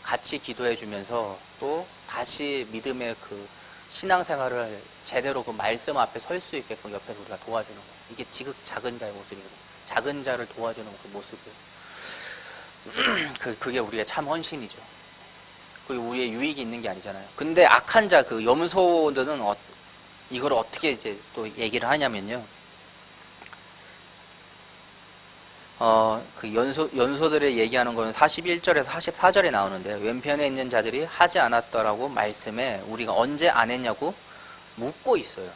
같이 기도해 주면서 또 다시 믿음의 그 신앙생활을 제대로 그 말씀 앞에 설 수 있게끔 옆에서 우리가 도와주는 거예요. 이게 지극히 작은 자의 모습이거든요. 작은 자를 도와주는 그 모습이에요. 그게 우리의 참 헌신이죠. 그게 우리의 유익이 있는 게 아니잖아요. 근데 악한 자, 그 염소들은 이걸 어떻게 이제 또 얘기를 하냐면요. 그 연소들의 얘기하는 거는 41절에서 44절에 나오는데요. 왼편에 있는 자들이 하지 않았더라고 말씀에 우리가 언제 안 했냐고 묻고 있어요.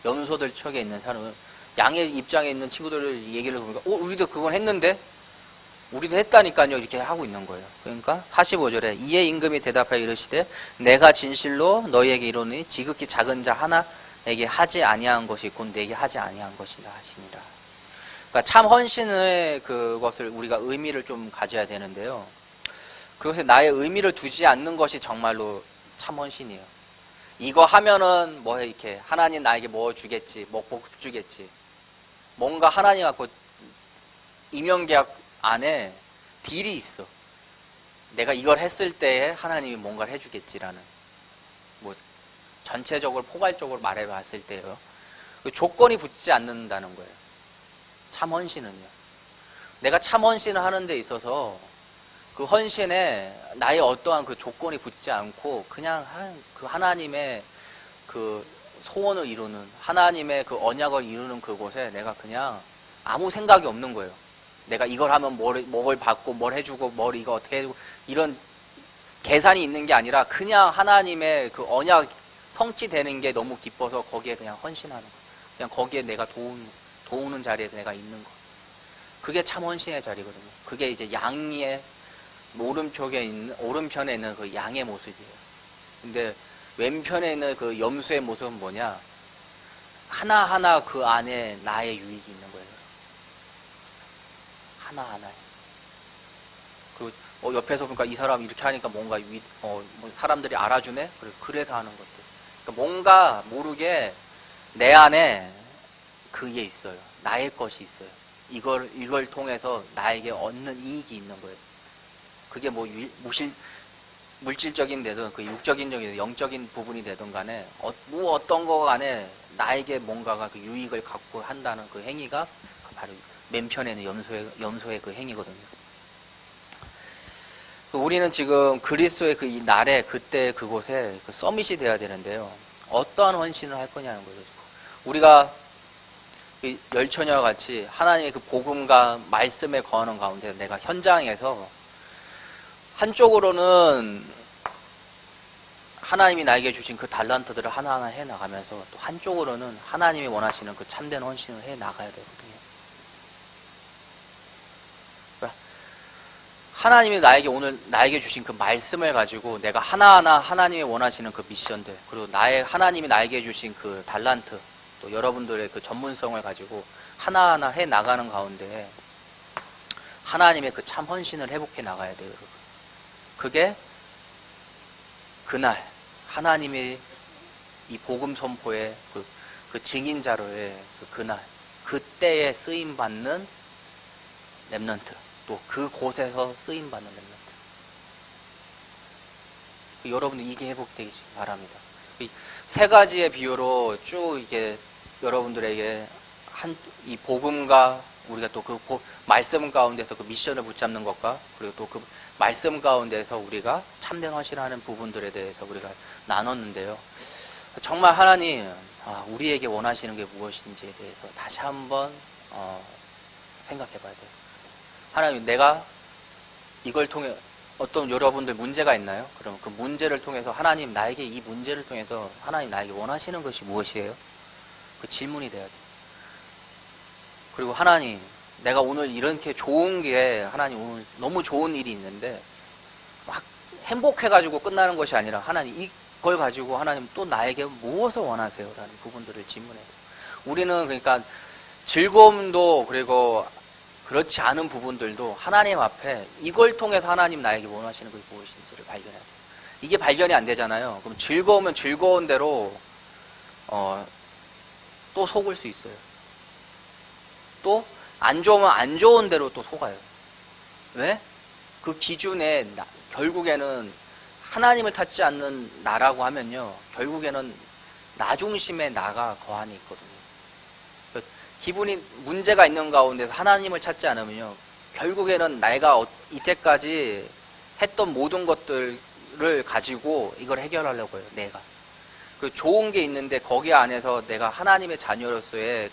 염소들 척에 있는 사람은 양의 입장에 있는 친구들 얘기를 보니까 우리도 그건 했는데 우리도 했다니까요. 이렇게 하고 있는 거예요. 그러니까 45절에 이에 임금이 대답하여 이르시되 내가 진실로 너희에게 이르노니 지극히 작은 자 하나에게 하지 아니한 것이 곧 내게 하지 아니한 것이라 하시니라. 그러니까 참 헌신의 그것을 우리가 의미를 좀 가져야 되는데요. 그것에 나의 의미를 두지 않는 것이 정말로 참 헌신이에요. 이거 하면은 뭐 이렇게 하나님 나에게 뭐 주겠지, 뭐 복 주겠지. 뭔가 하나님하고 임용계약 안에 딜이 있어. 내가 이걸 했을 때에 하나님이 뭔가를 해주겠지라는, 뭐 전체적으로 포괄적으로 말해봤을 때요. 그 조건이 붙지 않는다는 거예요. 참 헌신은요. 내가 참 헌신을 하는 데 있어서 그 헌신에 나의 어떠한 그 조건이 붙지 않고 그냥 그 하나님의 그 소원을 이루는, 하나님의 그 언약을 이루는 그곳에 내가 그냥 아무 생각이 없는 거예요. 내가 이걸 하면 뭘 받고 뭘 해주고 뭘 이거 어떻게 해주고 이런 계산이 있는 게 아니라 그냥 하나님의 그 언약 성취되는 게 너무 기뻐서 거기에 그냥 헌신하는 거예요. 그냥 거기에 내가 도우는 자리에 내가 있는 거. 그게 참 헌신의 자리거든요. 그게 이제 양의 오른편에 있는 그 양의 모습이에요. 근데 왼편에 있는 그 염소의 모습은 뭐냐? 하나하나 그 안에 나의 유익이 있는 거예요. 하나하나에. 그리고 옆에서 보니까 이 사람 이렇게 하니까 뭔가 뭐 사람들이 알아주네? 그래서 하는 것들. 그러니까 뭔가 모르게 내 안에 그게 있어요. 나의 것이 있어요. 이걸 통해서 나에게 얻는 이익이 있는 거예요. 그게 뭐 물질적인 데든 그 육적인 데든 영적인 부분이 되든 간에 어떤 거 간에 나에게 뭔가가 그 유익을 갖고 한다는 그 행위가 바로 맨편에는 염소의 그 행위거든요. 우리는 지금 그리스도의 그 이 날에 그때 그곳에 그 서밋이 돼야 되는데요. 어떠한 헌신을 할 거냐는 거죠. 우리가 열처녀와 같이 하나님의 그 복음과 말씀에 거하는 가운데 내가 현장에서 한쪽으로는 하나님이 나에게 주신 그 달란트들을 하나하나 해 나가면서 또 한쪽으로는 하나님이 원하시는 그 참된 헌신을 해 나가야 되거든요. 하나님이 나에게 주신 그 말씀을 가지고 내가 하나하나 하나님이 원하시는 그 미션들, 그리고 하나님이 나에게 주신 그 달란트, 또 여러분들의 그 전문성을 가지고 하나하나 해 나가는 가운데 하나님의 그 참 헌신을 회복해 나가야 돼요. 그게 그날 하나님이 이 복음 선포의 그 증인자로의 그날 그때에 쓰임 받는 렘넌트, 또 그곳에서 쓰임 받는 렘넌트. 여러분들 이게 회복되기 바랍니다. 세 가지의 비유로 쭉 이게 여러분들에게 이 복음과 우리가 또 그 말씀 가운데서 그 미션을 붙잡는 것과 그리고 또 그 말씀 가운데서 우리가 참된 헌신하는 부분들에 대해서 우리가 나눴는데요. 정말 하나님 우리에게 원하시는 게 무엇인지에 대해서 다시 한번 생각해 봐야 돼요. 하나님, 내가 이걸 통해 어떤 여러분들 문제가 있나요? 그럼 그 문제를 통해서 하나님 나에게 이 문제를 통해서 하나님 나에게 원하시는 것이 무엇이에요? 그 질문이 돼야 돼요. 그리고 하나님, 내가 오늘 이렇게 좋은 게 하나님 오늘 너무 좋은 일이 있는데 막 행복해가지고 끝나는 것이 아니라 하나님 이걸 가지고 하나님 또 나에게 무엇을 원하세요? 라는 부분들을 질문해야 돼요. 우리는 그러니까 즐거움도 그리고 그렇지 않은 부분들도 하나님 앞에 이걸 통해서 하나님 나에게 원하시는 것이 무엇인지를 발견해야 돼요. 이게 발견이 안 되잖아요. 그럼 즐거우면 즐거운 대로 또 속을 수 있어요. 또 안 좋으면 안 좋은 대로 또 속아요. 왜? 그 기준에 결국에는 하나님을 찾지 않는 나라고 하면요, 결국에는 나 중심의 나가 거한이 있거든요. 기분이 문제가 있는 가운데서 하나님을 찾지 않으면요, 결국에는 내가 이때까지 했던 모든 것들을 가지고 이걸 해결하려고 해요. 내가 그 좋은 게 있는데 거기 안에서 내가 하나님의 자녀로서의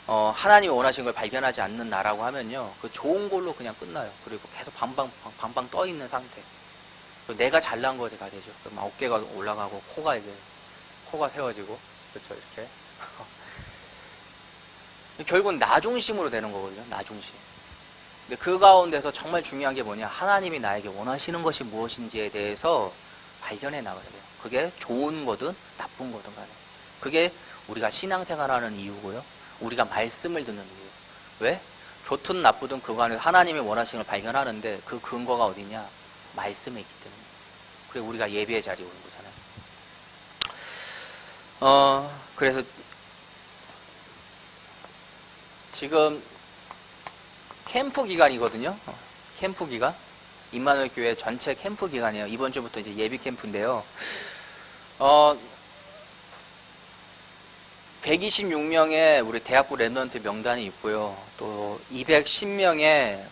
하나님이 원하시는 걸 발견하지 않는 나라고 하면요, 그 좋은 걸로 그냥 끝나요. 그리고 계속 방방 떠 있는 상태. 내가 잘난 거가 되죠. 막 어깨가 올라가고 코가 세워지고, 그렇죠, 이렇게. 결국은 나 중심으로 되는 거거든요. 나 중심. 근데 그 가운데서 정말 중요한 게 뭐냐, 하나님이 나에게 원하시는 것이 무엇인지에 대해서 발견해 나가야 돼요. 그게 좋은 거든 나쁜 거든 간에. 그게 우리가 신앙생활하는 이유고요, 우리가 말씀을 듣는 이유. 왜? 좋든 나쁘든 그거 안에 하나님이 원하시는 걸 발견하는데 그 근거가 어디냐? 말씀에 있기 때문에. 그래 우리가 예배의 자리에 오는 거잖아요. 그래서 지금 캠프 기간이거든요. 캠프 기간. 임마누엘 교회 전체 캠프 기간이에요. 이번 주부터 이제 예비 캠프인데요. 126명의 우리 대학부 랩런트 명단이 있고요. 또 210명의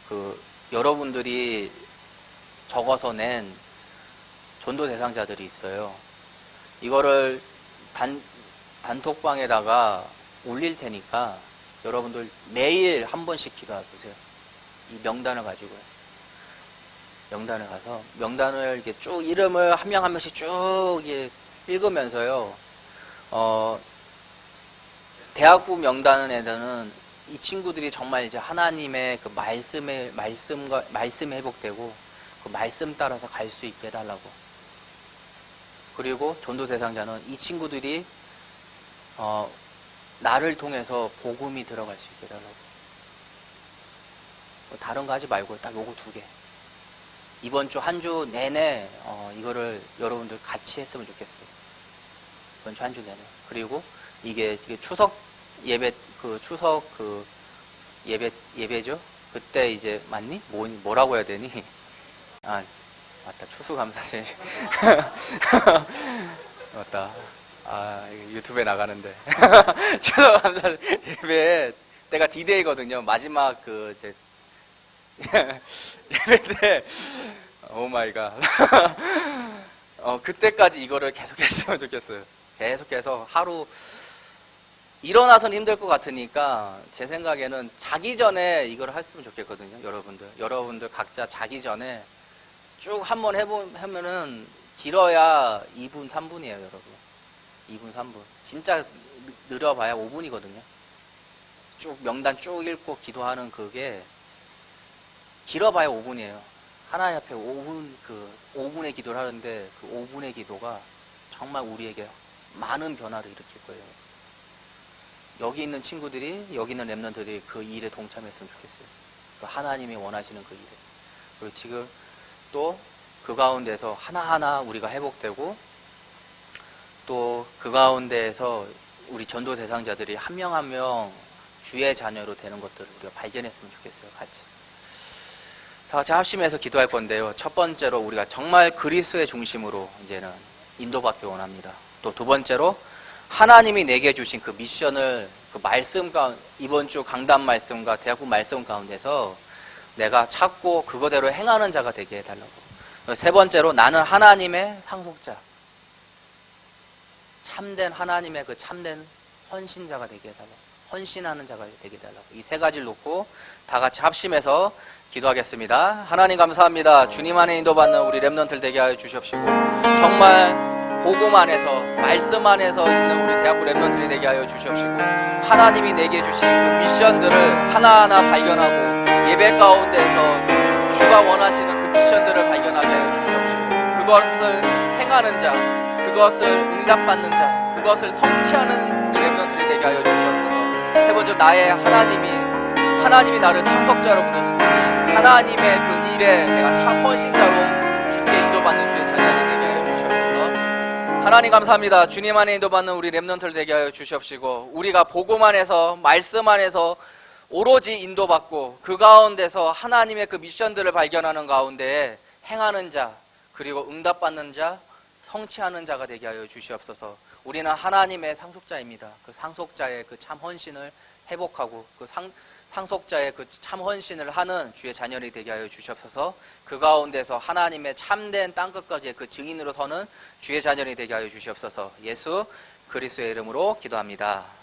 여러분들이 적어서 낸 전도 대상자들이 있어요. 이거를 단톡방에다가 올릴 테니까 여러분들 매일 한 번씩 기도해 보세요. 이 명단을 가지고요. 명단을 가서 명단을 이렇게 쭉 이름을 한 명 한 명씩 쭉 읽으면서요. 대학부 명단에는 이 친구들이 정말 이제 하나님의 그 말씀이 회복되고 그 말씀 따라서 갈 수 있게 해달라고. 그리고 전도 대상자는 이 친구들이 나를 통해서 복음이 들어갈 수 있게 해달라고. 다른 거 하지 말고 딱 요거 2개. 이번 주 한 주 내내 이거를 여러분들 같이 했으면 좋겠어요. 이번 주 한 주 내내. 그리고 이게 추석 예배 예배죠. 그때 이제 맞니? 뭐라고 해야 되니? 아 맞다, 추수감사절. 맞다. 유튜브에 나가는데. 추수감사절 예배 때가 D-Day거든요. 마지막 예배 때, 오 마이 갓. 그때까지 이거를 계속 했으면 좋겠어요. 계속해서 하루, 일어나서는 힘들 것 같으니까 제 생각에는 자기 전에 이걸 했으면 좋겠거든요. 여러분들 각자 자기 전에 쭉 한번 하면은 길어야 2분, 3분이에요, 여러분. 2분, 3분. 진짜 느려봐야 5분이거든요. 쭉 명단 쭉 읽고 기도하는 그게 길어봐야 5분이에요. 하나님 앞에 5분의 기도를 하는데 그 5분의 기도가 정말 우리에게 많은 변화를 일으킬 거예요. 여기 있는 친구들이, 여기 있는 랩런트들이 그 일에 동참했으면 좋겠어요. 그 하나님이 원하시는 그 일에. 그리고 지금 또 그 가운데서 하나하나 우리가 회복되고, 또 그 가운데에서 우리 전도 대상자들이 한 명 한 명 주의 자녀로 되는 것들을 우리가 발견했으면 좋겠어요. 같이. 다 같이 합심해서 기도할 건데요. 첫 번째로 우리가 정말 그리스도의 중심으로 이제는 인도받기 원합니다. 또 두 번째로 하나님이 내게 주신 그 미션을 그 말씀 이번 주 강단 말씀과 대학부 말씀 가운데서 내가 찾고 그거대로 행하는 자가 되게 해달라고. 세 번째로 나는 하나님의 상속자, 참된 하나님의 그 참된 헌신자가 되게 해달라고. 헌신하는 자가 되게 해달라고. 이 세 가지를 놓고 다 같이 합심해서 기도하겠습니다. 하나님 감사합니다. 주님 안에 인도받는 우리 랩런트들 되게 하여 주시옵시고, 정말 복음 안에서 말씀 안에서 있는 우리 대학부 랩런트들이 되게 하여 주시옵시고, 하나님이 내게 주신 그 미션들을 하나하나 발견하고 예배 가운데서 주가 원하시는 그 미션들을 발견하게 하여 주시옵시고, 그것을 행하는 자, 그것을 응답받는 자, 그것을 성취하는 우리 랩런트들이 되게 하여 주시옵소서. 세 번째, 하나님이 나를 상속자로 부르셨으니 하나님의 그 일에 내가 참 헌신자로 주께 인도받는 주의 자녀들이 되게 하여 주시옵소서. 하나님 감사합니다. 주님 안에 인도받는 우리 랩런트를 되게 하여 주시옵시고, 우리가 복음 안에서 말씀 안에서 오로지 인도받고 그 가운데서 하나님의 그 미션들을 발견하는 가운데 행하는 자, 그리고 응답받는 자, 성취하는 자가 되게 하여 주시옵소서. 우리는 하나님의 상속자입니다. 그 상속자의 그 참 헌신을 회복하고 그 상속자의 그 참 헌신을 하는 주의 자녀들이 되게 하여 주시옵소서. 그 가운데서 하나님의 참된 땅끝까지의 그 증인으로 서는 주의 자녀들이 되게 하여 주시옵소서. 예수 그리스도의 이름으로 기도합니다.